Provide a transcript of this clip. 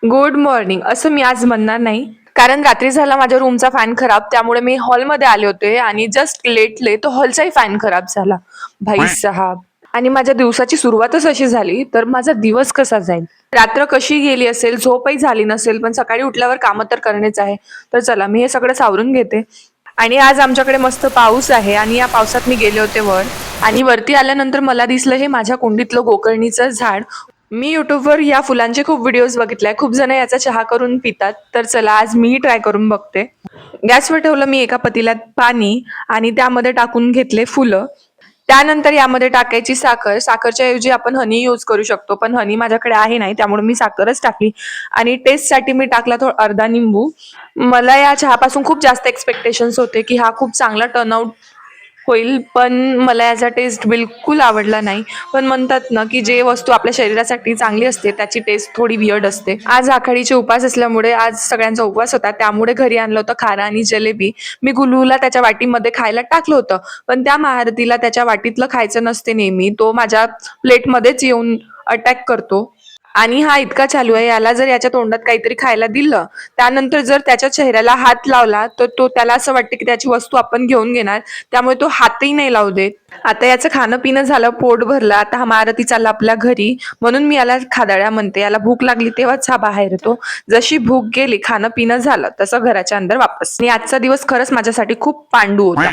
Good morning असं मी आज म्हणणार नाही, कारण रात्री झाला माझ्या रूमचा फॅन खराब, त्यामुळे मी हॉलमध्ये आले होते आणि जस्ट लेटले तो हॉलचाही फॅन खराब झाला. भाई साहब. आणि माझ्या दिवसाची सुरुवातच अशी झाली, तर माझा दिवस कसा जाईल? रात्र कशी गेली असेल, झोपही झाली नसेल, पण सकाळी उठल्यावर कामं तर करणेच आहे. तर चला मी हे सगळं सावरून घेते. आणि आज आमच्याकडे मस्त पाऊस आहे आणि या पावसात मी गेले होते वर, आणि वरती आल्यानंतर मला दिसलं हे माझ्या कुंडीतलं गोकर्णीचं झाड. मी युट्यूबवर या फुलांचे खूप व्हिडिओज बघितले, खूप जण याचा चहा करून पितात, तर चला आज मीही ट्राय करून बघते. गॅसवर ठेवलं मी एका पतील्यात पाणी आणि त्यामध्ये टाकून घेतले फुलं. त्यानंतर यामध्ये टाकायची साखर. साखरच्या ऐवजी आपण हनी यूज करू शकतो, पण हनी माझ्याकडे आहे नाही, त्यामुळे मी साखरच टाकली. आणि टेस्टसाठी मी टाकला थोडा अर्धा निंबू. मला या चहापासून खूप जास्त एक्सपेक्टेशन्स होते की हा खूप चांगला टर्नआउट होईल, पण मला याचा टेस्ट बिलकुल आवडला नाही. पण म्हणतात ना की जे वस्तू आपल्या शरीरासाठी चांगली असते त्याची टेस्ट थोडी वियर्ड असते. आज आखाडीचे उपवास असल्यामुळे आज सगळ्यांचा उपवास होता, त्यामुळे घरी आणलं होतं खारा आणि जलेबी. मी गुलूला त्याच्या वाटीमध्ये खायला टाकलं होतं, पण त्या महारथीला त्याच्या वाटीतलं खायचं नसते नेहमी, तो माझ्या प्लेटमध्येच येऊन अटॅक करतो. आणि हा इतका चालू आहे, याला जर याच्या तोंडात काहीतरी खायला दिलं, त्यानंतर जर त्याच्या चेहऱ्याला हात लावला तर तो त्याला असं वाटतं की त्याची वस्तू आपण घेऊन घेणार, त्यामुळे तो हातही नाही लावू देत. आता याचं खाणं पिणं झालं, पोट भरलं, आता हा महारथी चालला आपल्या घरी, म्हणून मी याला खादाड्या म्हणते. याला भूक लागली तेव्हाच हा बाहेर येतो. जशी भूक गेली, खाणं पिणं झालं, तसं घराच्या अंदर वापस. आणि आजचा दिवस खरंच माझ्यासाठी खूप पांडू होता.